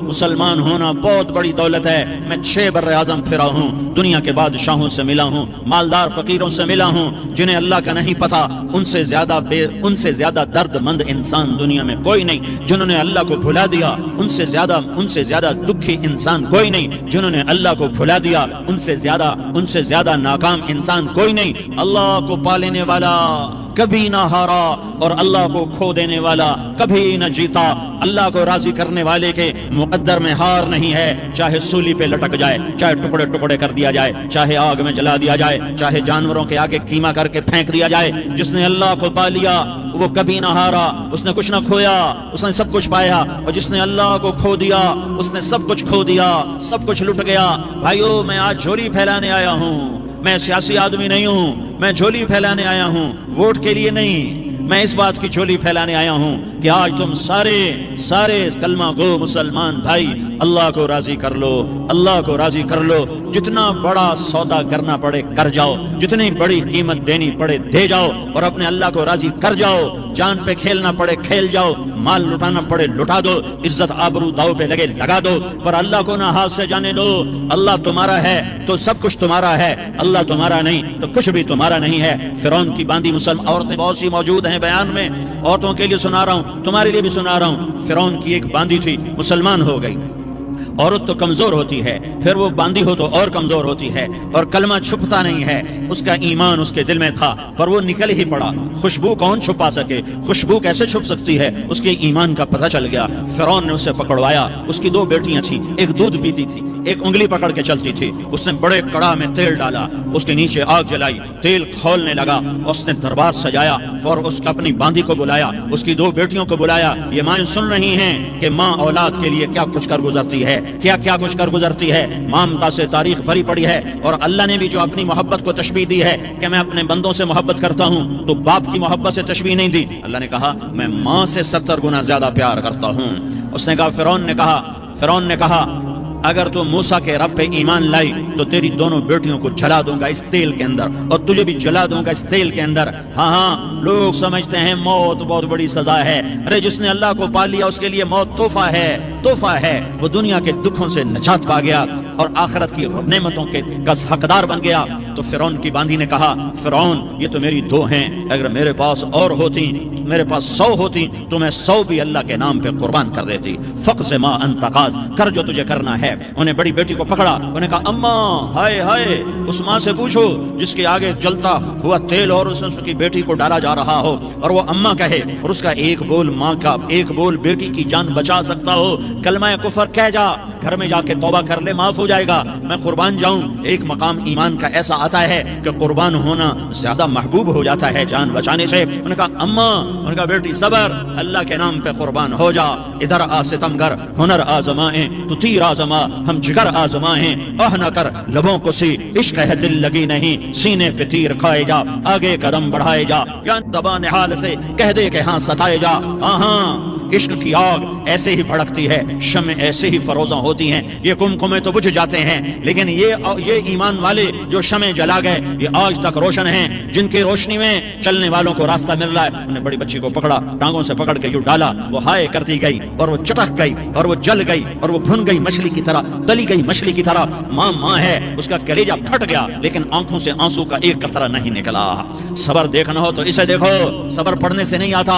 مسلمان ہونا بہت بڑی دولت ہے. میں 6 بر اعظم پھرا ہوں, دنیا کے بادشاہوں سے ملا ہوں, مالدار فقیروں سے ملا ہوں, جنہیں اللہ کا نہیں پتا ان سے زیادہ درد مند انسان دنیا میں کوئی نہیں. جنہوں نے اللہ کو بھلا دیا ان سے زیادہ دکھی انسان کوئی نہیں. جنہوں نے اللہ کو بھلا دیا ان سے زیادہ ناکام انسان کوئی نہیں. اللہ کو پا لینے والا کبھی نہ ہارا اور اللہ کو کھو دینے والا کبھی نہ جیتا. اللہ کو راضی کرنے والے کے مقدر میں ہار نہیں ہے. چاہے سولی پہ لٹک جائے, چاہے ٹکڑے ٹکڑے کر دیا جائے, چاہے آگ میں جلا دیا جائے, چاہے جانوروں کے آگے کیما کر کے پھینک دیا جائے, جس نے اللہ کو پا لیا وہ کبھی نہ ہارا. اس نے کچھ نہ کھویا, اس نے سب کچھ پایا. اور جس نے اللہ کو کھو دیا اس نے سب کچھ کھو دیا, سب کچھ لٹ گیا. بھائیو, میں آج جھولی پھیلانے آیا ہوں. میں سیاسی آدمی نہیں ہوں, میں جھولی پھیلانے آیا ہوں, ووٹ کے لیے نہیں. میں اس بات کی جھولی پھیلانے آیا ہوں کہ آج تم سارے کلمہ گو مسلمان بھائی اللہ کو راضی کر لو, اللہ کو راضی کر لو. جتنا بڑا سودا کرنا پڑے کر جاؤ, جتنی بڑی قیمت دینی پڑے دے جاؤ, اور اپنے اللہ کو راضی کر جاؤ. جان پہ کھیلنا پڑے کھیل جاؤ, مال لٹانا پڑے لٹا دو, عزت آبرو داؤ پہ لگے لگا دو, پر اللہ کو نہ ہاتھ سے جانے دو. اللہ تمہارا ہے تو سب کچھ تمہارا ہے, اللہ تمہارا نہیں تو کچھ بھی تمہارا نہیں ہے. فرعون کی باندھی مسلم عورتیں بہت سی موجود ہیں بیان میں, عورتوں کے لیے سنا رہا ہوں, تمہارے لیے بھی سنا رہا ہوں. فرعون کی ایک باندھی تھی, مسلمان ہو گئی. عورت تو کمزور ہوتی ہے, پھر وہ باندھی ہو تو اور کمزور ہوتی ہے, اور کلمہ چھپتا نہیں ہے. اس کا ایمان اس کے دل میں تھا پر وہ نکل ہی پڑا. خوشبو کون چھپا سکے, خوشبو کیسے چھپ سکتی ہے؟ اس کے ایمان کا پتہ چل گیا. فرعون نے اسے پکڑوایا. اس کی 2 بیٹیاں تھیں, ایک دودھ پیتی تھی, ایک انگلی پکڑ کے چلتی تھی. اس نے بڑے کڑا میں تیل ڈالا, اس کے نیچے آگ جلائی, تیل کھولنے لگا. اس نے دربار سجایا اور اس کا اپنی باندھی کو بلایا, اس کی 2 بیٹیوں کو بلایا. یہ مائیں سن رہی ہیں کہ ماں اولاد کے لیے کیا کچھ کر گزرتی ہے, کیا کچھ کر گزرتی ہے. مامتا سے تاریخ بھری پڑی ہے. اور اللہ نے بھی جو اپنی محبت کو تشبیہ دی ہے کہ میں اپنے بندوں سے محبت کرتا ہوں, تو باپ کی محبت سے تشبیہ نہیں دی. اللہ نے کہا میں ماں سے 70 گنا زیادہ پیار کرتا ہوں. اس نے کہا, فرعون نے کہا اگر تو موسیٰ کے رب پہ ایمان لائی تو تیری دونوں بیٹیوں کو جلا دوں گا اس تیل کے اندر, اور تجھے بھی جلا دوں گا اس تیل کے اندر. ہاں, لوگ سمجھتے ہیں موت بہت بڑی سزا ہے. ارے جس نے اللہ کو پا لیا اس کے لیے موت تحفہ ہے. وہ دنیا کے دکھوں سے نجات پا گیا اور آخرت کی نعمتوں کے حقدار بن گیا. تو فرعون کی باندھی نے کہا, فرعون یہ تو میری 2 ہیں, اگر میرے پاس اور ہوتی, میرے پاس 100 ہوتی تو میں 100 بھی اللہ کے نام پہ قربان کر دیتی. فقض ما انت قاض, کر جو تجھے کرنا ہے. انہیں بڑی بیٹی کو پکڑا, انہیں کہا اماں ہائے, اس ماں سے پوچھو جس کے آگے جلتا ہوا تیل اور اس کی بیٹی کو ڈالا جا رہا ہو, اور وہ اماں کہے, اور اس کا ایک بول ماں کا, ایک بول بیٹی کی جان بچا سکتا ہو. کلمہ کفر کہہ جا, گھر میں جا کے توبہ کر لے, معاف ہو جائے گا. میں قربان جاؤں. ایک مقام ایمان کا ایسا آتا ہے کہ قربان ہونا زیادہ محبوب ہو جاتا ہے جان بچانے سے. انہوں نے کہا اماں, انہوں نے کہا بیٹی صبر, اللہ کے نام پہ قربان ہو جا. ادھر آ ستمگر, ہنر آزمائیں تو تیر آزما, ہم جگر آزمائیں, نہ کر لبوں کو سی, عشق ہے دل لگی نہیں, سینے پہ تیر کھائے جا, آگے قدم بڑھائے جا, یا زبان حال سے کہہ دے کہ ہاں ستائے جا. عشق کی آگ ایسے ہی بھڑکتی ہے, شمع ایسے ہی فروزاں ہوتی ہیں. یہ کمکمے تو بجھ جاتے ہیں, لیکن یہ ایمان والے جو شمع جلا گئے یہ آج تک روشن ہیں, جن کی روشنی میں چلنے والوں کو راستہ مل رہا ہے. انہوں نے بڑی بچی کو پکڑا, ٹانگوں سے پکڑ کے یوں ڈالا, وہ ہائے کرتی گئی اور وہ چٹک گئی اور وہ جل گئی اور وہ بھن گئی مچھلی کی طرح, تلی گئی مچھلی کی طرح. ماں ہے, اس کا کلیجہ پھٹ گیا, لیکن آنکھوں سے آنسو کا ایک قطرہ نہیں نکلا. صبر دیکھنا ہو تو اسے دیکھو, صبر پڑھنے سے نہیں آتا.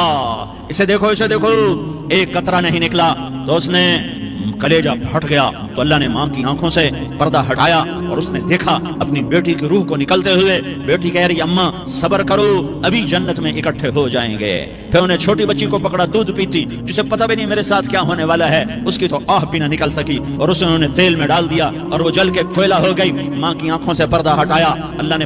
اسے دیکھو, ایک قطرہ نہیں نکلا تو اس نے کلیجہ پھٹ گیا. تو اللہ نے ماں کی آنکھوں سے پردہ ہٹایا اور اس نے دیکھا اپنی بیٹی کی روح کو نکلتے ہوئے. بیٹی کہہ رہی اماں صبر کرو, ابھی جنت میں اکٹھے ہو جائیں گے. پھر انہیں چھوٹی بچی کو پکڑا, دودھ پیتی, جسے پتہ بھی نہیں میرے ساتھ کیا ہونے والا ہے. اس کی تو آہ بھی نہ نکل سکی اور اسے انہوں نے تیل میں ڈال دیا اور وہ جل کے کوئلہ ہو گئی. ماں کی آنکھوں سے پردہ ہٹایا. اللہ نے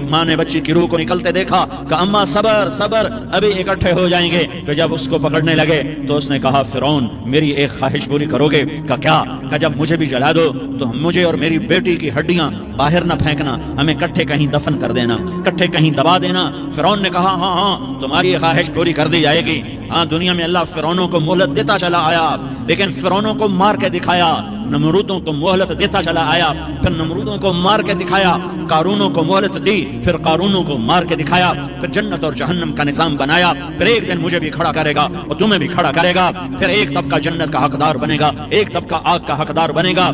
ماں نے بچی کی روح کو نکلتے دیکھا کہ اماں صبر, ابھی اکٹھے ہو جائیں گے. پھر جب اس کو پکڑنے لگے تو اس نے کہا فرعون میری ایک خواہش پوری کرو گے؟ کیا؟ کہ جب مجھے بھی جلا دو تو مجھے اور میری بیٹی کی ہڈیاں باہر نہ پھینکنا, ہمیں کٹھے کہیں دفن کر دینا, کٹھے کہیں دبا دینا. فرعون نے کہا ہاں تمہاری خواہش پوری کر دی جائے گی. ہاں, دنیا میں اللہ فرعونوں کو مہلت دیتا چلا آیا, لیکن فرعونوں کو مار کے دکھایا. نمرودوں کو مہلت دیتا چلا آیا، پھر نمرودوں کو مار کے دکھایا، قارونوں کو مہلت دی، پھر قارونوں کو مار کے دکھایا، پھر جنت اور جہنم کا نظام بنایا، پھر ایک دن مجھے بھی کھڑا کرے گا اور تمہیں بھی کھڑا کرے گا، پھر ایک طبقہ جنت کا حقدار بنے گا، ایک طبقہ آگ کا حقدار بنے گا۔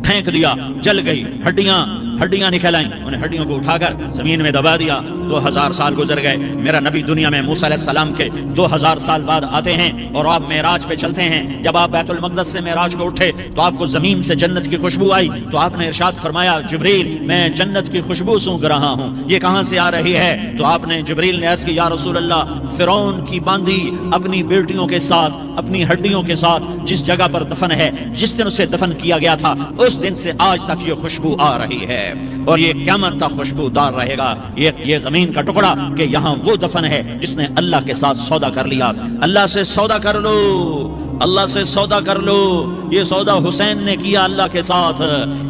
پھینک دیا، جل گئی، ہڈیاں نکل آئیں، انہیں ہڈیوں کو اٹھا کر زمین میں دبا دیا۔ 2000 سال گزر گئے، میرا نبی دنیا میں موسیٰ علیہ السلام کے 2000 سال بعد آتے ہیں اور آپ معراج پہ چلتے ہیں۔ جب آپ بیت المقدس سے معراج کو اٹھے تو آپ کو زمین سے جنت کی خوشبو آئی، تو آپ نے ارشاد فرمایا جبریل میں جنت کی خوشبو سونگ رہا ہوں، یہ کہاں سے آ رہی ہے؟ تو آپ نے جبریل نے عرض کی یا رسول اللہ، فرعون کی باندی اپنی بیٹیوں کے ساتھ، اپنی ہڈیوں کے ساتھ جس جگہ پر دفن ہے، جس دن اسے دفن کیا گیا تھا، اس دن سے آج تک یہ خوشبو آ رہی ہے اور یہ قیامت تک خوشبو دار رہے گا۔ یہ زمین کا ٹکڑا کہ یہاں وہ دفن ہے جس نے اللہ کے ساتھ سودا کر لیا۔ اللہ سے سودا کر لو، اللہ سے سودا کر لو۔ یہ سودا حسین نے کیا اللہ کے ساتھ،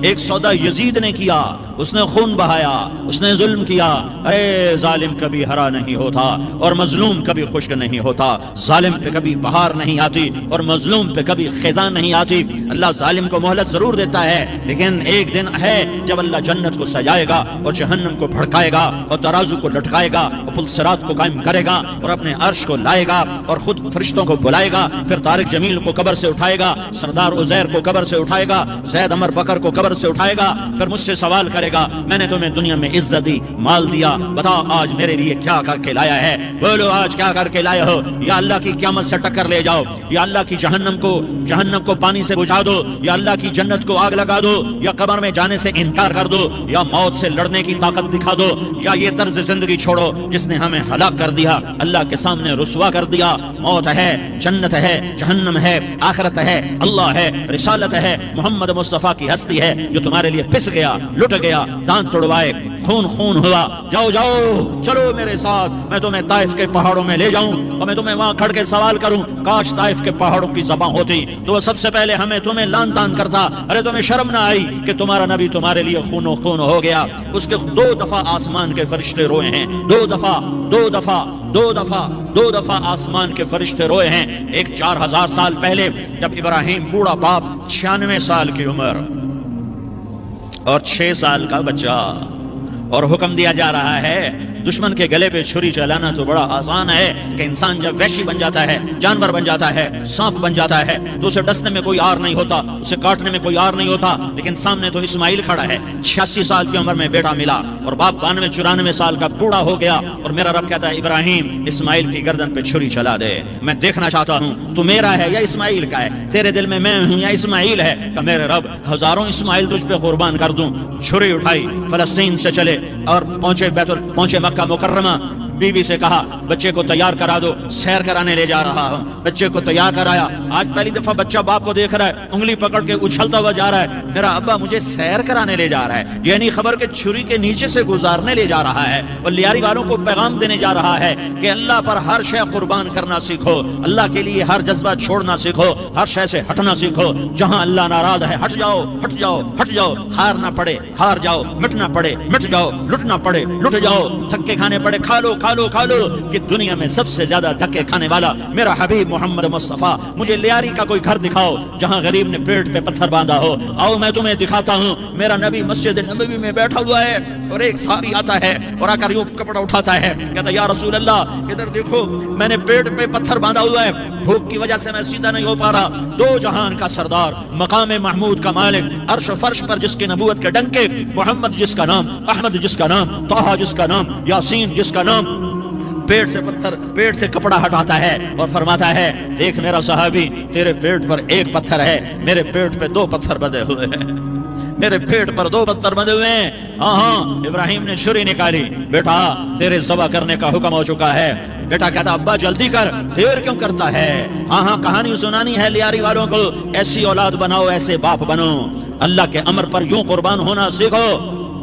ایک سودا یزید نے کیا، اس نے خون بہایا، اس نے ظلم کیا۔ اے ظالم کبھی ہرا نہیں ہوتا اور مظلوم کبھی خشک نہیں ہوتا، ظالم پہ کبھی بہار نہیں آتی اور مظلوم پہ کبھی خزاں نہیں آتی۔ اللہ ظالم کو مہلت ضرور دیتا ہے، لیکن ایک دن ہے جب اللہ جنت کو سجائے گا اور جہنم کو بھڑکائے گا اور ترازو کو لٹکائے گا اور پل صراط کو قائم کرے گا اور اپنے عرش کو لائے گا اور خود فرشتوں کو بلائے گا، پھر طارق جمیل کو قبر سے اٹھائے گا، سردار عزیر کو قبر سے اٹھائے گا، زید عمر بکر کو قبر سے اٹھائے گا، پھر مجھ سے سوال کرے گا میں نے تمہیں دنیا میں عزت دی، مال دیا، بتا آج میرے لیے کیا کر کے لایا ہے؟ بولو آج کیا کر کے لائے ہو؟ یا اللہ کی قیامت سے ٹکر لے جاؤ، یا اللہ کی جہنم کو پانی سے بجھا دو، یا اللہ کی جنت کو آگ لگا دو، یا قبر میں جانے سے انکار کر دو، یا موت سے لڑنے کی طاقت دکھا دو، یا یہ طرز زندگی چھوڑو جس نے ہمیں ہلاک کر دیا، اللہ کے سامنے رسوا کر دیا۔ موت ہے، جنت ہے، جہنم ہے، آخرت ہے، اللہ ہے، رسالت ہے، محمد مصطفیٰ کی ہستی ہے جو تمہارے لیے پس گیا، لٹ گیا، دانت توڑوائے، خون ہوا۔ جاؤ چلو میرے ساتھ، میں تمہیں طائف کے پہاڑوں میں لے جاؤں اور میں تمہیں وہاں کھڑ کے سوال کروں، کاش طائف کے پہاڑوں کی زبان ہوتی تو وہ سب سے پہلے ہمیں تمہیں لان تان کرتا۔ ارے تمہیں شرم نہ آئی کہ تمہارا نبی تمہارے لیے خون ہو گیا؟ اس کے 2 دفعہ آسمان کے فرشتے روئے ہیں، 2 دفعہ آسمان کے فرشتے روئے ہیں۔ ایک 4000 سال پہلے جب ابراہیم بوڑھا باپ، 96 سال کی عمر اور 6 سال کا بچہ، اور حکم دیا جا رہا ہے دشمن کے گلے پہ چھری چلانا تو بڑا آسان ہے کہ انسان جب وحشی بن جاتا ہے، جانور بن جاتا ہے، سانپ بن جاتا ہے تو اسے ڈسنے میں کوئی آر نہیں ہوتا، اسے کاٹنے میں کوئی آر نہیں ہوتا، لیکن سامنے تو اسماعیل کھڑا ہے، 86 سال کی عمر میں بیٹا ملا اور باپ 92-94 سال کا بوڑھا ہو گیا، اور میرا رب کہتا ہے ابراہیم اسماعیل کی گردن پہ چھری چلا دے، میں دیکھنا چاہتا ہوں تو میرا ہے یا اسماعیل کا ہے، تیرے دل میں میں ہوں یا اسماعیل ہے؟ کہ میرے رب ہزاروں اسماعیل تجھ پہ قربان کر دوں۔ چھری اٹھائی، فلسطین سے چلے اور پہنچے مکہ مکرمہ، بیوی سے کہا بچے کو تیار کرا دو، سیر کرانے لے جا رہا ہوں، بچے کو تیار کرایا۔ آج پہلی دفعہ بچہ باپ کو دیکھ رہا ہے، انگلی پکڑ کے اچھلتا ہوا جا رہا ہے، میرا ابا مجھے سیر کرانے لے جا رہا ہے، یعنی خبر کے چھری کے نیچے سے گزارنے لے جا رہا ہے، اور لیاری والوں کو پیغام دینے جا رہا ہے کہ اللہ پر ہر شے قربان کرنا سیکھو، اللہ کے لیے ہر جذبہ چھوڑنا سیکھو، ہر شے سے ہٹنا سیکھو، جہاں اللہ ناراض ہے ہٹ جاؤ، ہٹ جاؤ، ہٹ جاؤ، ہارنا پڑے ہار جاؤ، مٹنا پڑے مٹ جاؤ، لٹنا پڑے لٹ جاؤ، دھکے کھانے پڑے کھا لو کہ دنیا میں سب سے زیادہ دھکے کھانے والا میرا حبیب محمد مصطفیٰ۔ مجھے لیاری کا کوئی گھر دکھاؤ جہاں غریب نے پیٹ پہ پتھر باندھا ہو، آؤ میں تمہیں دکھاتا ہوں۔ میرا نبی مسجد نبوی میں بیٹھا ہوا ہے اور ایک صحابی آتا ہے اور آ کر یوں کپڑا اٹھاتا ہے، کہتا ہے یا رسول اللہ ادھر دیکھو، میں نے پیٹ پہ پتھر باندھا ہوا ہے، بھوک کی وجہ سے میں سیدھا نہیں ہو پا رہا۔ 2 جہان کا سردار، مقام محمود کا مالک، عرش و فرش پر جس کی نبوت کے ڈنکے، محمد جس کا نام، احمد جس کا نام، طہ جس کا نام، یاسین جس کا نام، پیٹ سے کپڑا ہٹاتا ہے اور فرماتا ہے دیکھ میرا صحابی، تیرے پیٹ پر 1 پتھر ہے، میرے پیٹ پہ 2 پتھر بندھے ہوئے ہیں، میرے پیٹ پر 2 پتھر بندھے ہوئے ہیں۔ ہاں ابراہیم نے چھری نکالی، بیٹا تیرے ذبح کرنے کا حکم ہو چکا ہے۔ بیٹا کہتا ابا جلدی کر، دیر کیوں کرتا ہے؟ ہاں کہانی سنانی ہے لیاری والوں کو، ایسی اولاد بناؤ، ایسے باپ بنو، اللہ کے امر پر یوں قربان ہونا سیکھو۔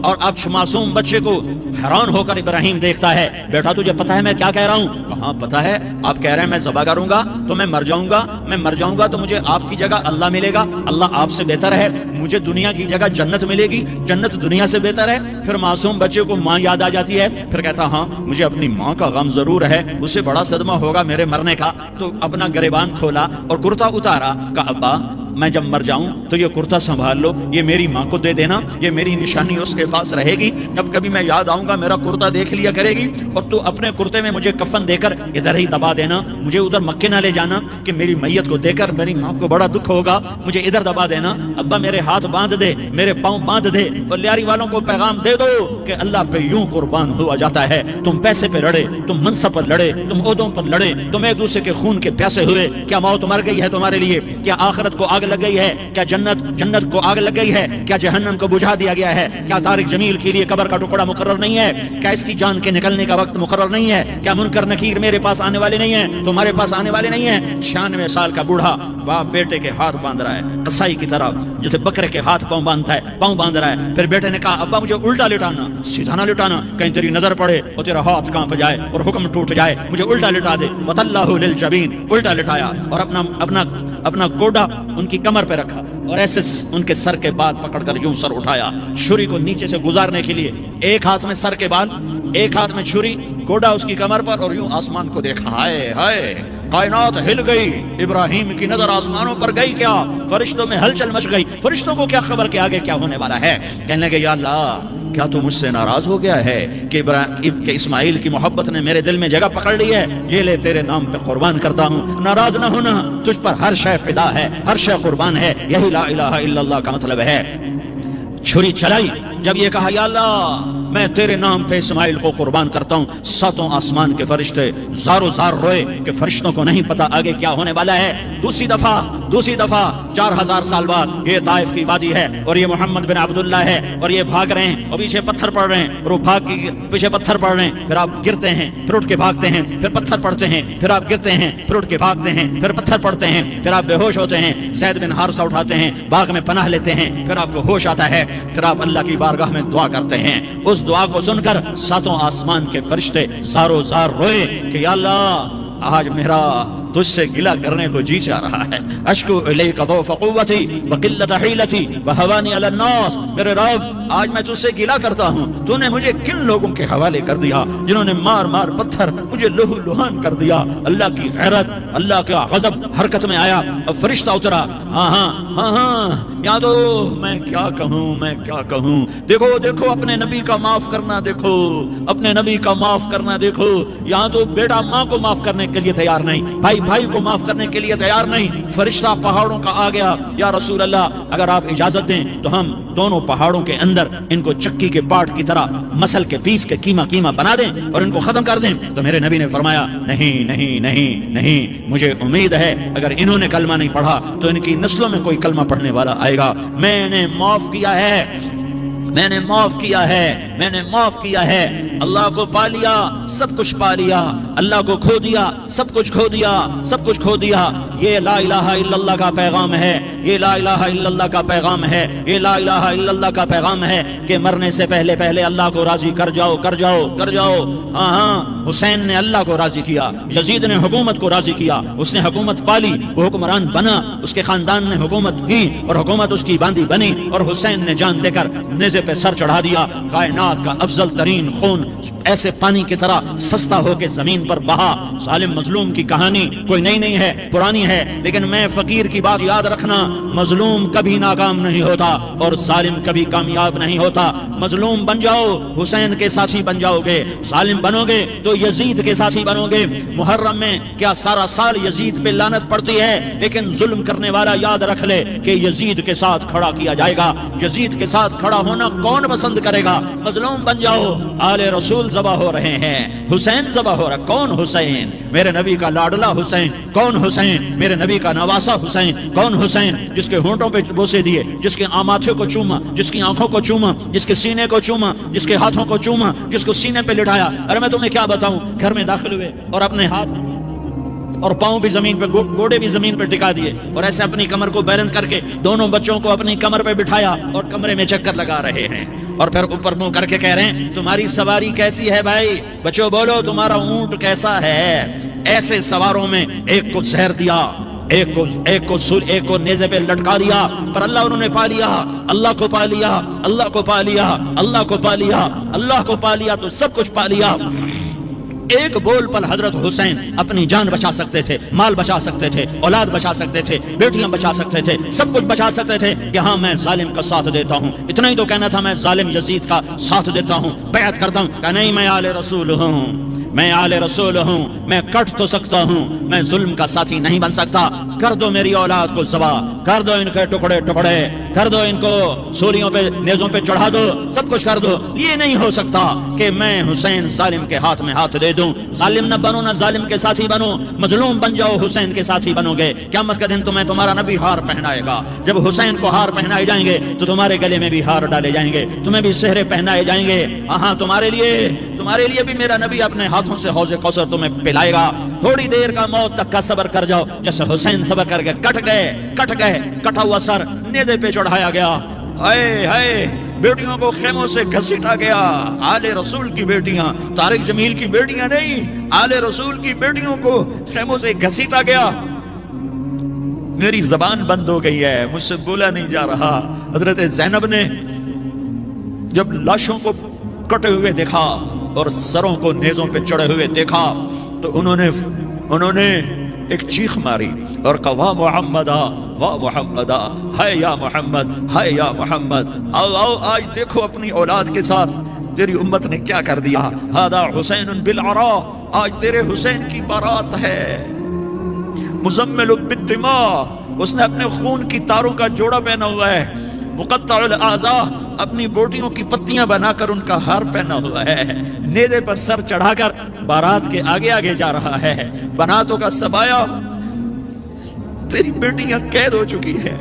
اور اب معصوم بچے کو حیران ہو کر ابراہیم دیکھتا ہے، بیٹا تجھے پتا ہے میں کیا کہہ رہا ہوں؟ ہاں پتا ہے، آپ کہہ رہے ہیں میں ذبح کروں گا تو میں مر جاؤں گا تو مجھے آپ کی جگہ اللہ ملے گا، اللہ آپ سے بہتر ہے، مجھے دنیا کی جگہ جنت ملے گی، جنت دنیا سے بہتر ہے۔ پھر معصوم بچے کو ماں یاد آ جاتی ہے، پھر کہتا ہاں مجھے اپنی ماں کا غم ضرور ہے، اسے بڑا صدمہ ہوگا میرے مرنے کا۔ تو اپنا گریبان کھولا اور کرتا اتارا، کہا ابا میں جب مر جاؤں تو یہ کرتا سنبھال لو، یہ میری ماں کو دے دینا، یہ میری نشانی اس کے پاس رہے گی، جب کبھی میں یاد آؤں گا میرا کرتا دیکھ لیا کرے گی، اور تو اپنے کرتے میں مجھے کفن دے کر ادھر ہی دبا دینا، مجھے ادھر مکے نہ لے جانا کہ میری میت کو دے کر میری ماں کو بڑا دکھ ہوگا، مجھے ادھر دبا دینا۔ ابا میرے ہاتھ باندھ دے، میرے پاؤں باندھ دے، اور لیاری والوں کو پیغام دے دو کہ اللہ پہ یوں قربان ہوا جاتا ہے۔ تم پیسے پہ لڑے، تم منصب پر لڑے، تم عہدوں پر لڑے، تم ایک دوسرے کے خون کے پیاسے ہوئے، کیا موت مر گئی ہے تمہارے لیے؟ کیا آخرت کو آگ لگ گئی ہے؟ کیا جنت کو آگ لگ گئی ہے؟ کیا جہنم کو بجھا دیا گیا ہے؟ کیا طارق جمیل کے لیے قبر کا ٹکڑا مقرر نہیں ہے؟ کیا اس کی جان کے نکلنے کا وقت مقرر نہیں ہے؟ کیا منکر نکیر میرے پاس آنے والے نہیں ہیں، تمہارے پاس آنے والے نہیں ہیں؟ 96 سال کا بوڑھا باپ بیٹے کے ہاتھ باندھ رہا ہے قصائی کی طرح، جسے بکرے کے ہاتھ پاؤں باندھتا ہے، پاؤں باندھ رہا ہے۔ پھر بیٹے نے کہا ابا مجھے الٹا لٹانا، سیدھا نہ لٹانا، کہیں تیری نظر پڑے اور تیرا ہاتھ کانپ جائے اور حکم ٹوٹ جائے، مجھے الٹا لٹا دے۔ وَتَلَّهُ لِلْجَبِينِ، الٹا لٹایا اور اپنا گوڈا ان کی کمر پہ رکھا اور ایسے ان کے سر کے بال پکڑ کر یوں سر اٹھایا، چھری کو نیچے سے گزارنے کے لیے، ایک ہاتھ میں سر کے بال، ایک ہاتھ میں چھری، گوڈا اس کی کمر پر، اور یوں آسمان کو دیکھا۔ ہائے ہائے، کائنات ہل گئی، ابراہیم کی نظر آسمانوں پر گئی، کیا فرشتوں میں ہلچل مچ گئی، فرشتوں کو کیا خبر کہ آگے کیا ہونے والا ہے؟ کہنے لگے یا اللہ کیا تو مجھ سے ناراض ہو گیا ہے کہ اسماعیل کی محبت نے میرے دل میں جگہ پکڑ لی ہے، یہ لے تیرے نام پہ قربان کرتا ہوں۔ ناراض نہ ہونا، تجھ پر ہر شے فدا ہے، ہر شے قربان ہے، یہی لا الہ الا اللہ کا مطلب ہے۔ چھری چلائی، جب یہ کہا یا اللہ میں تیرے نام پہ اسماعیل کو قربان کرتا ہوں، ساتوں آسمان کے فرشتے زارو زار روئے کہ فرشتوں کو نہیں پتا آگے کیا ہونے والا ہے۔ دوسری دفعہ 4000 سال بعد یہ طائف کی وادی ہے اور یہ محمد بن عبداللہ ہے اور یہ بھاگ رہے ہیں اور پیچھے پتھر پڑ رہے ہیں اور وہ بھاگ کے پیچھے پتھر پڑ رہے ہیں، پھر آپ گرتے ہیں، پھر اٹھ کے بھاگتے ہیں، پھر پتھر پڑتے ہیں، پھر آپ گرتے ہیں، پھر اٹھ کے بھاگتے ہیں، پھر پتھر پڑتے ہیں، پھر آپ بے ہوش ہوتے ہیں، زید بن حارثہ اٹھاتے ہیں، باغ میں پناہ لیتے ہیں، پھر آپ کو ہوش آتا ہے، پھر آپ اللہ کی بارگاہ میں دعا کرتے ہیں۔ اس دعا کو سن کر ساتوں آسمان کے فرشتے زارو زار روئے کہ یا اللہ آج میرا تجھ سے گلہ کرنے کو جی چاہ رہا ہے، اشکو الیک ضعف قوتی وقلت حیلتی وہوانی علی الناس، میرے رب آج میں تجھ سے گلہ کرتا ہوں، تو نے مجھے کن لوگوں کے حوالے کر دیا جنہوں نے مار مار پتھر مجھے لہو لہان کر دیا۔ اللہ کی غیرت، اللہ کا غضب حرکت میں آیا، اب فرشتہ اترا۔ ہاں یا تو میں کیا کہوں، دیکھو اپنے نبی کا معاف کرنا، دیکھو اپنے نبی کا معاف کرنا، دیکھو یہاں تو بیٹا ماں کو معاف کرنے کے لیے تیار نہیں، بھائی کو معاف کرنے کے لیے تیار نہیں۔ فرشتہ پہاڑوں کا آ گیا، یا رسول اللہ اگر آپ اجازت دیں تو ہم دونوں پہاڑوں کے اندر ان کو چکی کے پاٹ کی طرح مسل کے پیس کے کیما بنا دیں اور ان کو ختم کر دیں۔ تو میرے نبی نے فرمایا نہیں، مجھے امید ہے اگر انہوں نے کلمہ نہیں پڑھا تو ان کی نسلوں میں کوئی کلمہ پڑھنے والا آئے گا۔ میں نے معاف کیا ہے، اللہ کو پا لیا، سب کچھ پا لیا، اللہ کو کھو دیا، سب کچھ کھو دیا۔ یہ لا الہ الا اللہ کا پیغام ہے، یہ لا الہ الا اللہ کا پیغام ہے، یہ لا الہ الا اللہ کا پیغام ہے کہ مرنے سے پہلے اللہ کو راضی کر جاؤ۔ ہاں حسین نے اللہ کو راضی کیا، یزید نے حکومت کو راضی کیا، اس نے حکومت پالی، وہ حکمران بنا، اس کے خاندان نے حکومت کی اور حکومت اس کی باندھی بنی، اور حسین نے جان دے کر نیزے پہ سر چڑھا دیا۔ کائنات کا افضل ترین خون ایسے پانی کی طرح سستا ہو کے زمین پر بہا۔ ظالم مظلوم کی کہانی کوئی نئی نہیں ہے، پرانی ہے، لیکن میں فقیر کی بات یاد رکھنا، مظلوم کبھی ناکام نہیں ہوتا اور ظالم کبھی کامیاب نہیں ہوتا۔ مظلوم بن جاؤ، حسین کے ساتھی بن جاؤ گے، ظالم بنو گے تو یزید کے ساتھی بنو گے۔ محرم میں کیا سارا سال یزید پہ لعنت پڑتی ہے، لیکن ظلم کرنے والا یاد رکھ لے کہ یزید کے ساتھ کھڑا کیا جائے گا۔ یزید کے ساتھ کھڑا ہونا کون پسند کرے گا؟ مظلوم بن جاؤ۔ آل رسول ذبح ہو رہے ہیں، حسین ذبح ہو رہا، کون حسین؟ میرے نبی کا لاڈلا حسین، کون حسین؟ میرے نبی کا نواسا حسین، کون حسین؟ جس کے ہونٹوں پہ بوسے دیے، جس کے ماتھے کو چوما، جس کی آنکھوں کو چوما، جس کے سینے کو چوما، جس کے ہاتھوں کو چوما، جس کو سینے پہ لٹایا۔ ارے میں تمہیں کیا بتاؤں، گھر میں داخل ہوئے اور اپنے ہاتھ اور پاؤں بھی زمین پہ، گوڑے بھی زمین پہ ٹکا دیے اور ایسے اپنی کمر کو بیلنس کر کے دونوں بچوں کو اپنی کمر پہ بٹھایا اور کمرے میں چکر لگا رہے ہیں، اور پھر اوپر منہ کر کے کہہ رہے ہیں تمہاری سواری کیسی ہے بھائی؟ بچوں بولو تمہارا اونٹ کیسا ہے؟ ایسے سواروں میں ایک کو زہر دیا، ایک کو نیزے پہ لٹکا دیا، پر اللہ انہوں نے پا لیا، اللہ کو پا لیا، اللہ کو پا لیا، اللہ کو پا لیا، اللہ کو پا لیا تو سب کچھ پا لیا۔ ایک بول پر حضرت حسین اپنی جان بچا سکتے تھے، مال بچا سکتے تھے، اولاد بچا سکتے تھے، بیٹیاں بچا سکتے تھے، سب کچھ بچا سکتے تھے کہ ہاں میں ظالم کا ساتھ دیتا ہوں۔ اتنا ہی تو کہنا تھا میں ظالم یزید کا ساتھ دیتا ہوں، بیعت کرتا ہوں، کہ نہیں میں آل رسول ہوں، میں آل رسول ہوں، میں کٹ تو سکتا ہوں، میں ظلم کا ساتھی نہیں بن سکتا۔ کر دو میری اولاد کو ذبح، کر دو ان کے ٹکڑے ٹکڑے، کر دو ان کو سولیوں پہ نیزوں پہ چڑھا دو، سب کچھ کر دو۔ یہ نہیں ہو سکتا کہ میں حسین ظالم کے ہاتھ میں ہاتھ دے دوں۔ ظالم نہ بنو، نہ ظالم کے ساتھی بنو، مظلوم بن جاؤ، حسین کے ساتھی بنو گے۔ قیامت کا دن تمہیں تمہارا نبی ہار پہنائے گا۔ جب حسین کو ہار پہنائے جائیں گے تو تمہارے گلے میں بھی ہار ڈالے جائیں گے، تمہیں بھی سہرے پہنائے جائیں گے۔ ہاں تمہارے لیے بھی میرا نبی اپنے ہاتھوں سے حوض کوثر تمہیں پلائے گا۔ تھوڑی دیر کا موت تک کا صبر کر جاؤ، جیسے حسین صبر کر کے کٹ گئے، کٹا ہوا سر نیزے پہ چڑھایا گیا۔ ہائے ہائے، بیٹیوں کو خیموں سے گھسیٹا گیا۔ آل رسول کی بیٹیاں، طارق جمیل کی بیٹیاں نہیں، آل رسول کی بیٹیوں کو خیموں سے گھسیٹا گیا۔ میری زبان بند ہو گئی ہے، مجھ سے بولا نہیں جا رہا۔ حضرت زینب نے جب لاشوں کو کٹے ہوئے دیکھا اور سروں کو نیزوں پہ چڑھے ہوئے دیکھا تو انہوں نے ایک چیخ ماری اور کہا واہ محمدا، واہ محمدا، ہائے یا محمد، ہائے یا محمد۔ آؤ آج دیکھو اپنی اولاد کے ساتھ تیری امت نے کیا کر دیا۔ ہذا حسین بالعراء، آج تیرے حسین کی بارات ہے۔ مزمل بالدماء، اس نے اپنے خون کی تاروں کا جوڑا پہنا ہوا ہے۔ مقطع الاعضاء، اپنی بوٹیوں کی پتیاں بنا کر ان کا ہار پہنا ہوا ہے۔ نیزے پر سر چڑھا کر بارات کے آگے آگے جا رہا ہے۔ بناتوں کا سبایا، تیری بیٹیاں قید ہو چکی ہے،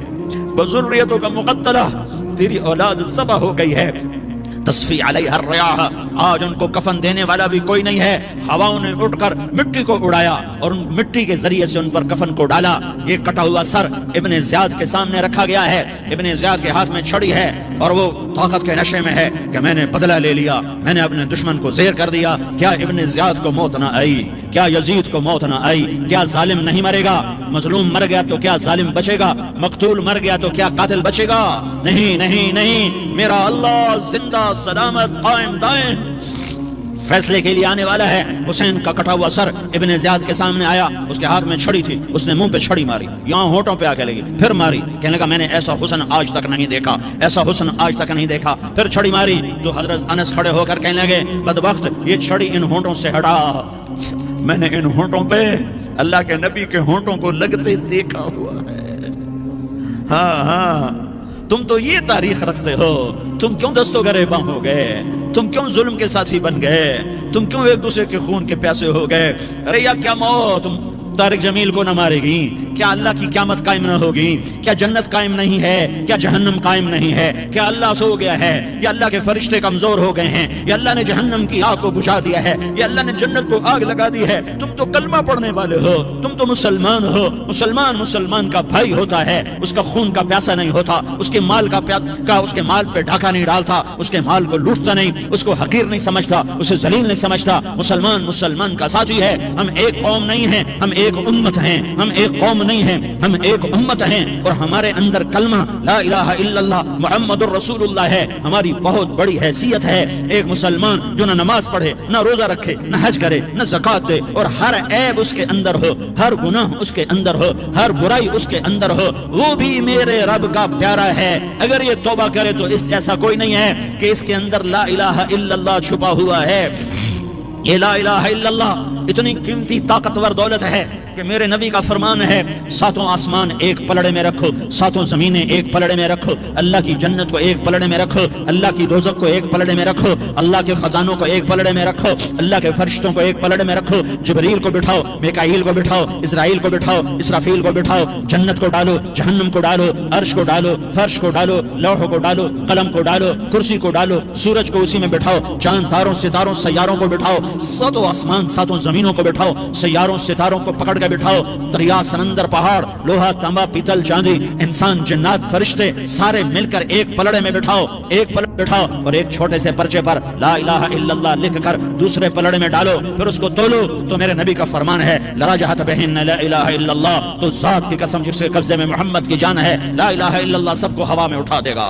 بذریتوں کا مقتلہ، تیری اولاد ذبح ہو گئی ہے۔ تصفی علیہ الریاح، آج ان کو کفن دینے والا بھی کوئی نہیں ہے۔ ہواؤں نے اٹھ کر مٹی کو اڑایا اور ان مٹی کے ذریعے سے ان پر کفن کو ڈالا۔ یہ کٹا ہوا سر ابن زیاد کے سامنے رکھا گیا ہے۔ ابن زیاد کے ہاتھ میں چھڑی ہے اور وہ طاقت کے نشے میں ہے کہ میں نے بدلہ لے لیا، میں نے اپنے دشمن کو زیر کر دیا۔ کیا ابن زیاد کو موت نہ آئی؟ کیا یزید کو موت نہ آئی؟ کیا ظالم نہیں مرے گا؟ مظلوم مر گیا تو کیا ظالم بچے گا؟ مقتول مر گیا تو کیا قاتل بچے گا؟ نہیں نہیں نہیں، میرا اللہ زندہ سلامت قائم دائم فیصلے کے لیے آنے والا ہے۔ حسین کا کٹا ہوا سر ابن زیاد کے سامنے آیا، اس کے ہاتھ میں چھڑی تھی، اس نے منہ پہ چھڑی ماری، یہاں ہونٹوں پہ آ کے لگی، پھر ماری، کہنے لگا میں نے ایسا حسن آج تک نہیں دیکھا، ایسا حسن آج تک نہیں دیکھا، پھر چھڑی ماری تو حضرت انس کھڑے ہو کر کہنے لگے بدبخت، یہ چھڑی ان ہونٹوں سے ہٹا، میں نے ان ہونٹوں پہ اللہ کے نبی کے ہونٹوں کو لگتے دیکھا ہوا ہے۔ ہاں تم تو یہ تاریخ رکھتے ہو، تم کیوں دستوں گریباں ہو گئے؟ تم کیوں ظلم کے ساتھی بن گئے؟ تم کیوں ایک دوسرے کے خون کے پیاسے ہو گئے؟ ارے یا کیا موت طارق جمیل کو نہ مارے گی؟ کیا اللہ کی قیامت قائم نہ ہوگی؟ کیا جنت قائم نہیں ہے؟ کیا جہنم قائم نہیں ہے؟ کیا اللہ سو گیا ہے؟ یا اللہ کے فرشتے کمزور ہو گئے ہیں؟ یا اللہ نے جہنم کی آگ کو بجھا دیا ہے؟ یا اللہ نے جنت کو آگ لگا دی ہے؟ تم تو کلمہ پڑھنے والے ہو، تم تو مسلمان ہو۔ مسلمان کا بھائی ہوتا ہے، اس کا خون کا پیاسا نہیں ہوتا، اس کے مال اس کے مال پہ ڈھاکہ نہیں ڈالتا، اس کے مال کو لوٹتا نہیں، اس کو حقیر نہیں سمجھتا، اسے ذلیل نہیں سمجھتا۔ مسلمان کا ساتھی ہے۔ ہم ایک قوم نہیں ہیں، ہم ایک امت ہیں، ہم ایک قوم نہیں ہیں، ہم ایک امت ہیں، اور ہمارے اندر کلمہ لا الہ الا اللہ محمد الرسول اللہ ہے، ہماری بہت بڑی حیثیت ہے۔ ایک مسلمان جو نہ نماز پڑھے، نہ روزہ رکھے، نہ حج کرے، نہ زکوٰۃ دے، اور ہر عیب اس کے اندر ہو، ہر گناہ اس کے اندر ہو، ہر برائی اس کے اندر ہو، وہ بھی میرے رب کا پیارا ہے۔ اگر یہ توبہ کرے تو اس جیسا کوئی نہیں ہے کہ اس کے اندر لا الہ الا اللہ چھپا ہوا ہے۔ یہ لا الہ الا اللہ اتنی قیمتی طاقتور دولت ہے کہ میرے نبی کا فرمان ہے ساتوں آسمان ایک پلڑے میں رکھو، ساتوں زمینیں ایک پلڑے میں رکھو، اللہ کی جنت کو ایک پلڑے میں رکھو، اللہ کی دوزخ کو ایک پلڑے میں رکھو، اللہ کے خزانوں کو ایک پلڑے میں رکھو، اللہ کے فرشتوں کو ایک پلڑے میں رکھو، جبریل کو بٹھاؤ، میکائیل کو بٹھاؤ، اسرائیل کو بٹھاؤ، اسرافیل کو بٹھاؤ، جنت کو ڈالو، جہنم کو ڈالو، عرش کو ڈالو، فرش کو ڈالو، لوح کو ڈالو، قلم کو ڈالو، کرسی کو ڈالو، سورج کو اسی میں بٹھاؤ، چاند تاروں ستاروں سیاروں کو بٹھاؤ، ساتوں آسمان ساتوں زمینوں کو بٹھاؤ، سیاروں ستاروں کو پکڑ کے بٹھاؤ، دریا سمندر پہاڑ لوہا تانبا پیتل چاندی انسان جنات فرشتے سارے مل کر ایک پلڑے میں بٹھاؤ، ایک پلڑے بٹھاؤ، اور ایک چھوٹے سے پرچے پر لا الہ الا اللہ لکھ کر دوسرے پلڑے میں ڈالو، پھر اس کو تولو تو میرے نبی کا فرمان ہے لراجحت بہن لا الہ الا اللہ، تو ذات کی قسم جس کے قبضے میں محمد کی جان ہے لا الہ الا اللہ سب کو ہوا میں اٹھا دے گا۔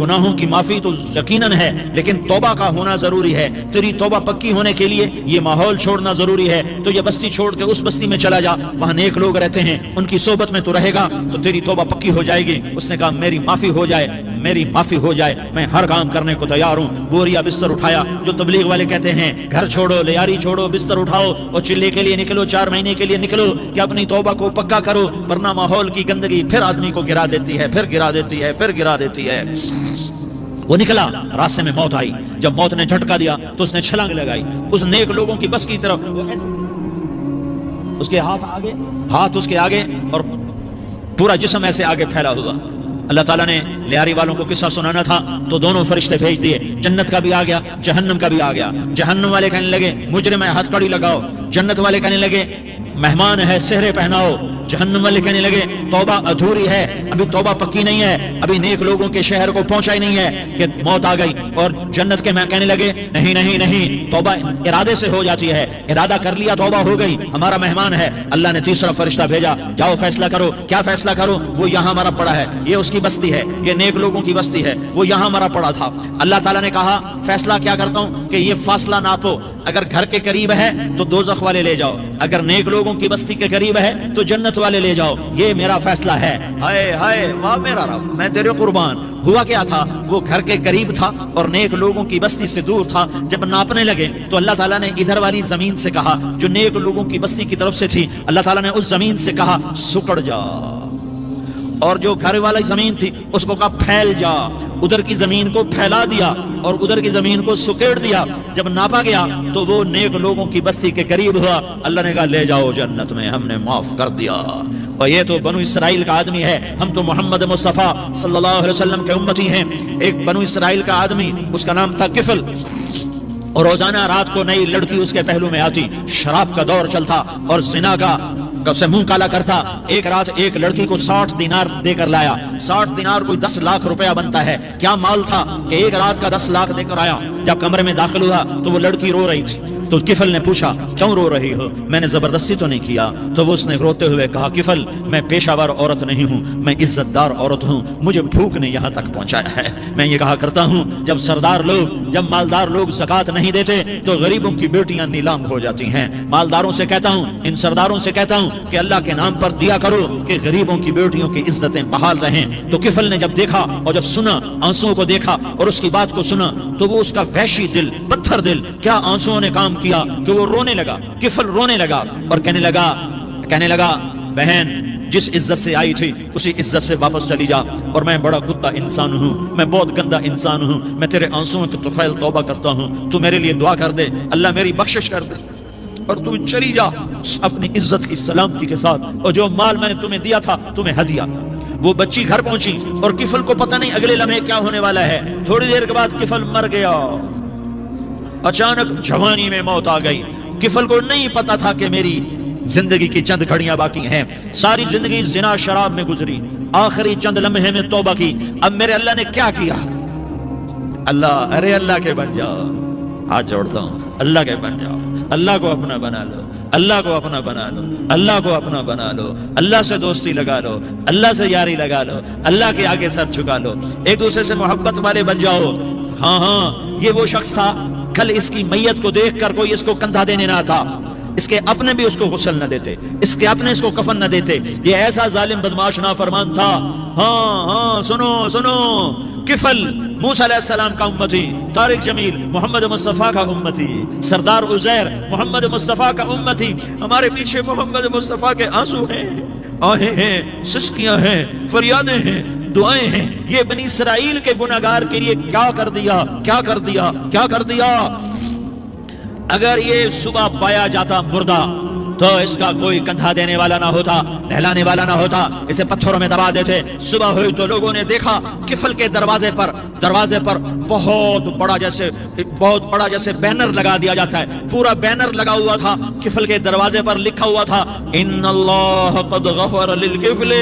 گناہوں کی معافی تو یقیناً ہے، لیکن توبہ کا ہونا ضروری ہے۔ تیری توبہ پکی ہونے کے لیے یہ ماحول چھوڑنا ضروری ہے۔ تو یہ بستی چھوڑ کے اس بستی میں چلا جا، وہاں نیک لوگ رہتے ہیں، ان کی صحبت میں تو رہے گا تو تیری توبہ پکی ہو جائے گی۔ اس نے کہا میری معافی ہو جائے، میری معافی ہو جائے، میں ہر کام کرنے کو تیار ہوں۔ بوریا بستر اٹھایا، جو تبلیغ والے کہتے ہیں گھر چھوڑو، لیاری چھوڑو، بستر اٹھاؤ اور چلے کے لیے نکلو، 4 مہینے کے لیے نکلو کہ اپنی توبہ کو پکا کرو، ورنہ ماحول کی گندگی پھر آدمی کو گرا دیتی ہے، پھر گرا دیتی ہے، پھر گرا دیتی ہے۔ وہ نکلا، راستے میں موت آئی، جب موت نے جھٹکا دیا تو اس نے چھلانگ لگائی اس نیک لوگوں کی بس کی طرف، اس کے ہاتھ اس کے آگے اور پورا جسم ایسے آگے پھیلا ہوا۔ اللہ تعالیٰ نے لیاری والوں کو قصہ سنانا تھا تو دونوں فرشتے بھیج دیے، جنت کا بھی آ گیا، جہنم کا بھی آ گیا۔ جہنم والے کہنے لگے مجرم ہے، ہتھ کڑی لگاؤ۔ جنت والے کہنے لگے مہمان ہے، سہرے پہناؤ۔ جہنم والے کہنے لگے توبہ ادھوری ہے، ابھی توبہ پکی نہیں ہے، ابھی نیک لوگوں کے شہر کو پہنچا ہی نہیں ہے کہ موت آ گئی۔ اور جنت کے میں کہنے لگے نہیں نہیں نہیں، توبہ ارادے سے ہو جاتی ہے، ارادہ کر لیا توبہ ہو گئی، ہمارا مہمان ہے۔ اللہ نے تیسرا فرشتہ بھیجا، جاؤ فیصلہ کرو۔ کیا فیصلہ کرو؟ وہ یہاں مرا پڑا ہے، یہ اس کی بستی ہے، یہ نیک لوگوں کی بستی ہے، وہ یہاں مرا پڑا تھا۔ اللہ تعالیٰ نے کہا فیصلہ کیا کرتا ہوں کہ یہ فاصلہ ناپو، اگر گھر کے قریب ہے تو دوزخ والے لے جاؤ، اگر نیک لوگوں کی بستی کے قریب ہے تو جنت والے لے جاؤ، یہ میرا فیصلہ ہے۔ ہائے ہائے واہ میرا رب، میں تیرے قربان۔ ہوا کیا تھا؟ وہ گھر کے قریب تھا اور نیک لوگوں کی بستی سے دور تھا۔ جب ناپنے لگے تو اللہ تعالیٰ نے ادھر والی زمین سے کہا جو نیک لوگوں کی بستی کی طرف سے تھی، اللہ تعالیٰ نے اس زمین سے کہا سکڑ جا، اور جو گھر والی زمین تھی اس کو کہا پھیل جا۔ ادھر کی زمین کو پھیلا دیا اور ادھر کی زمین کو سکیڑ دیا۔ جب ناپا گیا تو وہ نیک لوگوں کی بستی کے قریب ہوا۔ اللہ نے کہا لے جاؤ جنت میں، ہم نے معاف کر دیا۔ اور یہ تو بنو اسرائیل کا آدمی ہے، ہم تو محمد مصطفیٰ صلی اللہ علیہ وسلم کے امتی ہیں۔ ایک بنو اسرائیل کا آدمی، اس کا نام تھا کفل، اور روزانہ رات کو نئی لڑکی اس کے پہلو میں آتی، شراب کا دور چلتا اور زنا کا سے منہ کالا کرتا۔ ایک رات ایک لڑکی کو 60 دینار دے کر لایا۔ 60 دینار کوئی 10 لاکھ روپیہ بنتا ہے۔ کیا مال تھا کہ ایک رات کا 10 لاکھ دے کر آیا۔ جب کمرے میں داخل ہوا تو وہ لڑکی رو رہی تھی، تو کفل نے پوچھا کیوں رو رہی ہو؟ میں نے زبردستی تو نہیں کیا۔ تو وہ اس نے روتے ہوئے کہا کفل میں پیشہ ور عورت نہیں ہوں، میں عزت دار عورت ہوں، مجھے بھوک نے یہاں تک پہنچایا ہے۔ میں یہ کہا کرتا ہوں جب سردار لوگ، جب مالدار لوگ زکوٰۃ نہیں دیتے تو غریبوں کی بیٹیاں نیلام ہو جاتی ہیں۔ مالداروں سے کہتا ہوں، ان سرداروں سے کہتا ہوں کہ اللہ کے نام پر دیا کرو کہ غریبوں کی بیٹیوں کی عزتیں بحال رہیں۔ تو کفل نے جب دیکھا اور جب سنا، آنسوؤں کو دیکھا اور اس کی بات کو سنا، تو وہ اس کا وحشی دل، پتھر دل، کیا آنسوؤں نے کام کیا کہ وہ رونے لگا۔ کفل رونے لگا اور کہنے لگا بہن جس عزت سے آئی تھی اسی عزت سے واپس چلی جا، اور میں بڑا کتا انسان ہوں، میں بہت گندا انسان ہوں، میں تیرے آنسوؤں کی طفیل توبہ کرتا ہوں، تو میرے لیے دعا کر دے، اللہ میری بخشش کر دے، اور تو چلی جا اپنی عزت کی سلامتی کے ساتھ، اور جو مال میں نے تمہیں دیا تھا تمہیں ہدیہ۔ وہ بچی گھر پہنچی اور کفل کو پتہ نہیں اگلے لمحے کیا ہونے والا ہے۔ تھوڑی دیر کے بعد کفل مر گیا، اچانک جوانی میں موت آ گئی۔ کفل کو نہیں پتا تھا کہ میری زندگی کی چند گھڑیاں باقی ہیں، ساری زندگی زنا شراب میں گزری، آخری چند لمحے میں توبہ کی۔ اب میرے اللہ نے کیا کیا؟ اللہ، ارے اللہ کے بن جاؤ، ہاتھ جوڑتا ہوں، اللہ کے بن جاؤ، اللہ کو اپنا بنا لو، اللہ کو اپنا بنا لو، اللہ کو اپنا بنا لو، اللہ سے دوستی لگا لو، اللہ سے یاری لگا لو، اللہ کے آگے سر جھکا لو، ایک دوسرے سے محبت والے بن جاؤ۔ ہاں یہ وہ شخص تھا، کل اس کی میت کو دیکھ کر کوئی اس کو کندھا دینے نہ تھا، اس کے اپنے بھی اس کو غسل نہ دیتے، اس کے اپنے اس کو کفن نہ دیتے، یہ ایسا ظالم بدماش نافرمان تھا۔ ہاں سنو، کفل موسیٰ علیہ السلام کا امتی، طارق جمیل محمد مصطفیٰ کا امتی، سردار عزیر محمد مصطفیٰ کا امتی۔ ہمارے پیچھے محمد مصطفیٰ کے آنسو ہیں، آہیں ہیں، سسکیاں ہیں، فریادیں ہیں، دعائیں ہیں۔ یہ بنی اسرائیل کے گناہگار کے لیے کیا کر دیا۔ اگر یہ صبح پایا جاتا مردہ تو اس کا کوئی کندھا دینے والا نہ ہوتا، نہلانے والا نہ ہوتا، اسے پتھروں میں دبا دیتے۔ صبح ہوئی تو لوگوں نے دیکھا کفل کے دروازے پر بہت بڑا جیسے بینر لگا دیا جاتا ہے، پورا بینر لگا ہوا تھا، کفل کے دروازے پر لکھا ہوا تھا ان اللہ قد غفر للکفل،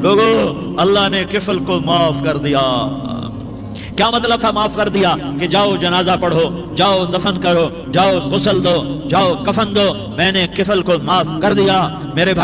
لوگو اللہ نے کفل کو معاف کر دیا۔ کیا مطلب تھا معاف کر دیا؟ کہ جاؤ جنازہ پڑھو، جاؤ دفن کرو، جاؤ غسل دو، جاؤ کفن دو، میں نے کفل کو معاف کر دیا۔ میرے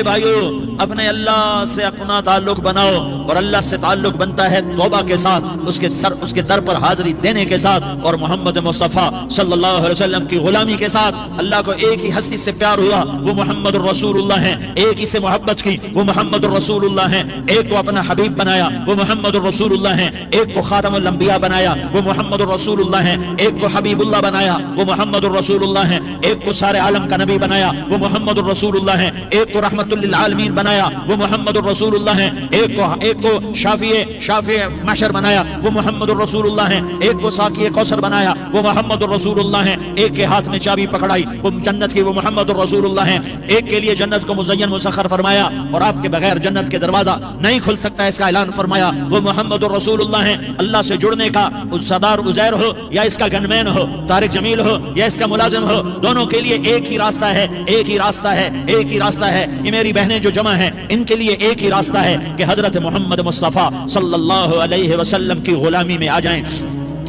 بھائیو اپنے اللہ سے اپنا تعلق بناؤ، اور اللہ سے تعلق بنتا ہے توبہ کے ساتھ، اس کے در پر حاضری دینے کے ساتھ، اور محمد مصطفیٰ صلی اللہ علیہ وسلم کی غلامی کے ساتھ۔ اللہ کو ایک ہی ہستی سے پیار ہوا، وہ محمد الرسول اللہ ہیں، ایک ہی سے محبت کی، وہ محمد الرسول اللہ ہیں، ایک کو اپنا حبیب بنایا، وہ محمد الرسول اللہ ہیں، ایک کو خاتم الانبیاء بنایا، وہ محمد الرسول اللہ ہیں، ایک کو حبیب اللہ بنایا، وہ محمد الرسول اللہ ہیں، ایک کو سارے عالم کا نبی بنایا، وہ محمد الرسول اللہ ہیں، ایک کو رحمت للعالمین بنایا، وہ محمد الرسول اللہ ہیں، ایک کو شافع محشر بنایا، وہ محمد الرسول اللہ ہیں، ایک کو ساقی کوثر بنایا، وہ محمد الرسول اللہ ہیں، ایک کے ہاتھ میں چابی پکڑائی وہ جنت کی، وہ محمد الرسول اللہ ہیں، ایک کے لیے جنت کو مزین مسخر فرمایا اور آپ کے بغیر جنت کے دروازہ نہیں کھل سکتا، اس کا اعلان فرمایا، وہ محمد الرسول اللہ ہیں۔ اللہ سے جڑنے کا سردار عزیر ہو یا اس کا گنمین ہو، طارق جمیل ہو یا اس کا ملازم ہو، دونوں کے لیے ایک ہی راستہ ہے، ایک ہی راستہ ہے، ایک ہی راستہ ہے۔ یہ میری بہنیں جو جمع ہیں ان کے لیے ایک ہی راستہ ہے کہ حضرت محمد مصطفیٰ صلی اللہ علیہ وسلم کی غلامی میں آ جائیں،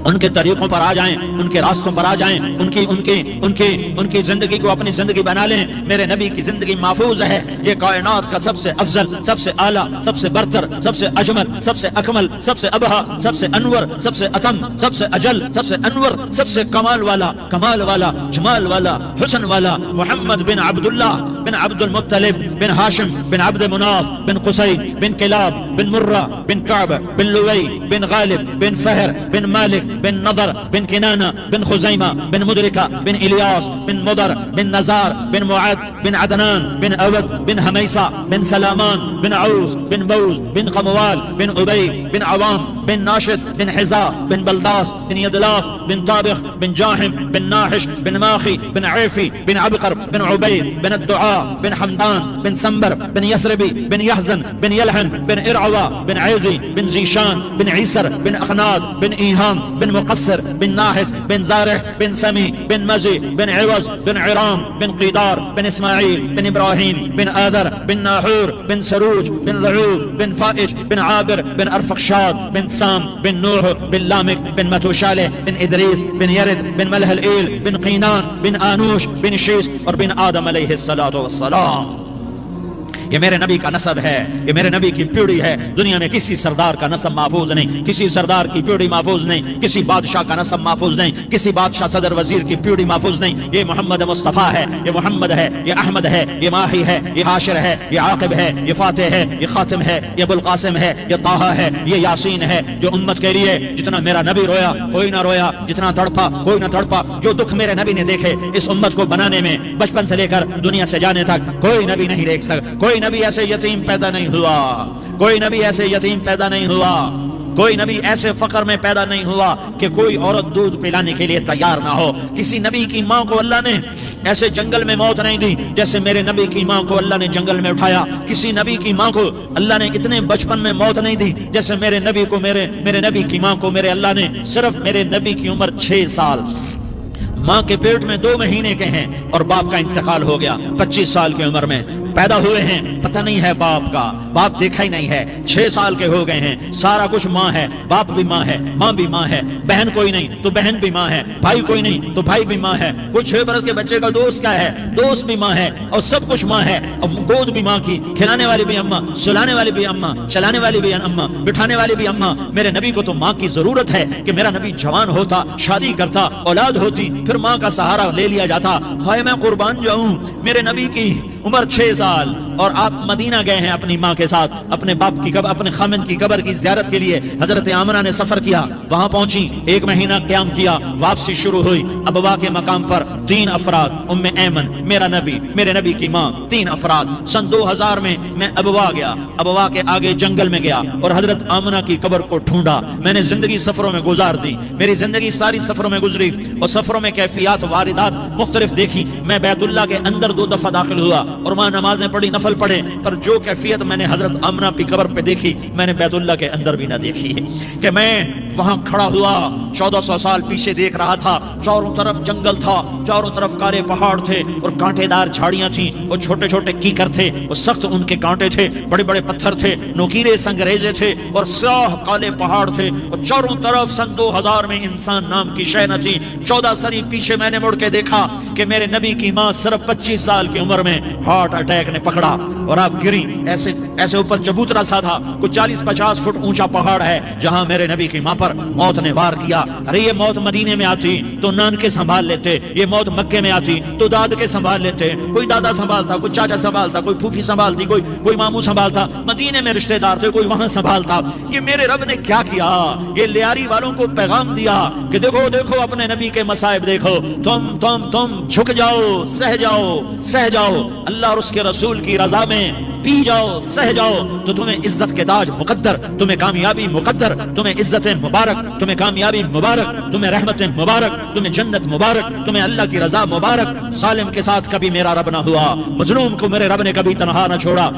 ان کے طریقوں پر آ جائیں، ان کے راستوں پر آ جائیں، ان کی زندگی کو اپنی زندگی بنا لیں۔ میرے نبی کی زندگی محفوظ ہے، یہ کائنات کا سب سے افضل، سب سے اعلیٰ، سب سے برتر، سب سے اجمل، سب سے اکمل، سب سے ابہا، سب سے انور، سب سے اتم، سب سے اجل، سب سے انور، سب سے کمال والا، جمال والا، حسن والا، محمد بن عبداللہ بن عبد المطلب بن ہاشم بن عبد مناف بن قصی بن کلاب بن مرہ بن کعب بن لوی بن غالب بن فہر بن مالک بن نضر بن کنانہ بن خزیمہ بن مدرکہ بن الیاس بن مضر بن نزار بن معد بن عدنان بن اود بن حمیسہ بن سلامان بن عوس بن بوز بن قموال بن ابی بن عوام بن ناشد بن حزا بن بلداس بن یدلاف بن طابخ بن جاحم بن ناحش بن ماخی بن عیفی بن عبقر بن عبید بن الدعاء بن حمدان بن سنبر بن یثربی بن یحزن بن یلحن بن ارعوا بن عیدی بن زیشان بن عیسر بن اقناد بن ایہام بن مقصر بن ناحس بن زارح بن سمی بن مزی بن عوض بن عرام بن قیدار بن اسماعیل بن ابراہیم بن آدر بن ناحور بن سروج بن رعوب بن فائج بن عابر بن ارفقشاد بن سام بن نوح بن لامک بن متوشالح بن ادریس بن یرد بن ملح الایل بن قینان بن آنوش بن شیس اور بن آدم علیہ السلام۔ یہ میرے نبی کا نسب ہے، یہ میرے نبی کی پیڑھی ہے۔ دنیا میں کسی سردار کا نسب محفوظ نہیں، کسی سردار کی پیڑھی محفوظ نہیں، کسی بادشاہ کا نسب محفوظ نہیں، کسی بادشاہ صدر وزیر کی پیڑھی محفوظ نہیں۔ یہ محمد مصطفیٰ ہے، یہ محمد ہے، یہ احمد ہے، یہ ماہی ہے، یہ عاشر ہے، یہ عاقب ہے، یہ فاتح ہے، یہ خاتم ہے، یہ ابو القاسم ہے، یہ طٰہٰ ہے، یہ یاسین ہے۔ جو امت کے لیے جتنا میرا نبی رویا کوئی نہ رویا، جتنا تڑپا کوئی نہ تڑپا، جو دکھ میرے نبی نے دیکھے اس امت کو بنانے میں، بچپن سے لے کر دنیا سے جانے تک کوئی نبی نہیں دیکھ سکتا۔ کوئی نبی ایسے یتیم پیدا نہیں ہوا، کوئی نبی ایسے یتیم پیدا نہیں ہوا، کوئی نبی ایسے فقر میں پیدا نہیں ہوا کہ کوئی عورت دودھ پلانے کے لیے تیار نہ ہو۔ کسی نبی کی ماں کو اللہ نے ایسے جنگل میں موت نہیں دی جیسے میرے نبی کی ماں کو اللہ نے جنگل میں اٹھایا۔ کسی نبی کی ماں کو اللہ نے اتنے بچپن میں موت نہیں دی جیسے میرے نبی کو میرے نبی کی ماں کو میرے اللہ نے صرف میرے نبی کی عمر 6 سال، ماں کے پیٹ میں 2 مہینے کے ہیں اور باپ کا انتقال ہو گیا 25 سال کی عمر میں پیدا ہوئے ہیں، پتہ نہیں ہے باپ کا، باپ دیکھا ہی نہیں ہے، 6 سال کے ہو گئے ہیں، سارا کچھ ماں ہے، باپ بھی ماں ہے، ماں بھی ماں ہے، بہن کوئی نہیں تو بہن بھی ماں ہے، بھائی کوئی نہیں تو بھائی بھی ماں ہے، کوئی 6 برس کے بچے کا دوست کیا ہے، دوست بھی ماں ہے، اور سب کچھ ماں ہے، اور گود بھی ماں کی، کھلانے والی بھی اماں، سلانے والی بھی اماں، چلانے والی بھی اماں، بٹھانے والی بھی اماں۔ میرے نبی کو تو ماں کی ضرورت ہے کہ میرا نبی جوان ہوتا، شادی کرتا، اولاد ہوتی، پھر ماں کا سہارا لے لیا جاتا۔ ہائے میں قربان جاؤں، میرے نبی کی عمر 6 سال اور آپ مدینہ گئے ہیں اپنی ماں کے ساتھ، اپنے باپ کی قبر، اپنے خامند کی قبر کی زیارت کے لیے حضرت آمنہ نے سفر کیا، وہاں پہنچی، 1 مہینہ قیام کیا، واپسی شروع ہوئی۔ ابوا کے مقام پر 3 افراد، ام ایمن، میرا نبی، میرے نبی کی ماں، 3 افراد۔ سن 2000 میں ابوا گیا، ابوا کے آگے جنگل میں گیا اور حضرت آمنہ کی قبر کو ڈھونڈا۔ میں نے زندگی سفروں میں گزار دی، میری زندگی ساری سفروں میں گزری اور سفروں میں کیفیات واردات مختلف دیکھی۔ میں بیت اللہ کے اندر 2 دفعہ داخل ہوا اور وہاں نمازیں پڑھی، نفل پڑھے، پر جو کیفیت میں نے حضرت آمنہ کی قبر پہ دیکھی میں نے بیت اللہ کے اندر بھی نہ دیکھی ہے، کہ میں وہاں کھڑا ہوا، 1400 سال پیچھے دیکھ رہا تھا، چاروں طرف جنگل تھا، چاروں طرف کالے پہاڑ تھے اور کانٹے دار جھاڑیاں تھیں، وہ چھوٹے چھوٹے کیکر تھے، وہ سخت ان کے کانٹے تھے، بڑے بڑے پتھر تھے، نوکیلے سنگریزے تھے اور سیاہ کالے پہاڑ تھے، اور چاروں طرف سن 2000 میں انسان نام کی شے نہ تھی۔ 14 صدی پیچھے میں نے مڑ کے دیکھا کہ میرے نبی کی ماں صرف 25 سال کی عمر میں ہارٹ اٹیک نے پکڑا اور آپ گری، ایسے اوپر چبوترا سا تھا، کچھ 40-50 فٹ اونچا پہاڑ ہے جہاں میرے نبی کی ماں پر موت نے وار کیا۔ ارے یہ موت مدینے میں آتی تو نان کے سنبھال لیتے، یہ موت مکے میں آتی تو داد کے سنبھال لیتے، کوئی دادا سنبھالتا، کوئی چاچا سنبھالتا، کوئی پھوپھی سنبھالتی، کوئی ماموں سنبھالتا، مدینے میں رشتہ دار تھے، کوئی وہاں سنبھالتا۔ یہ میرے رب نے کیا کیا؟ یہ لیاری والوں کو پیغام دیا کہ دیکھو دیکھو اپنے نبی کے مصائب دیکھو، تم جھک جاؤ، سہ جاؤ اللہ اور اس کے رسول کی رضا میں، پی جاؤ، سہ جاؤ تو تمہیں عزت کے تاج مقدر، تمہیں کامیابی مقدر، تمہیں عزت مبارک، تمہیں کامیابی مبارک، تمہیں رحمت مبارک، تمہیں جنت مبارک، تمہیں اللہ کی رضا مبارک۔ ظالم کے ساتھ کبھی میرا رب نہ ہوا، مظلوم کو میرے رب نے کبھی تنہا نہ چھوڑا۔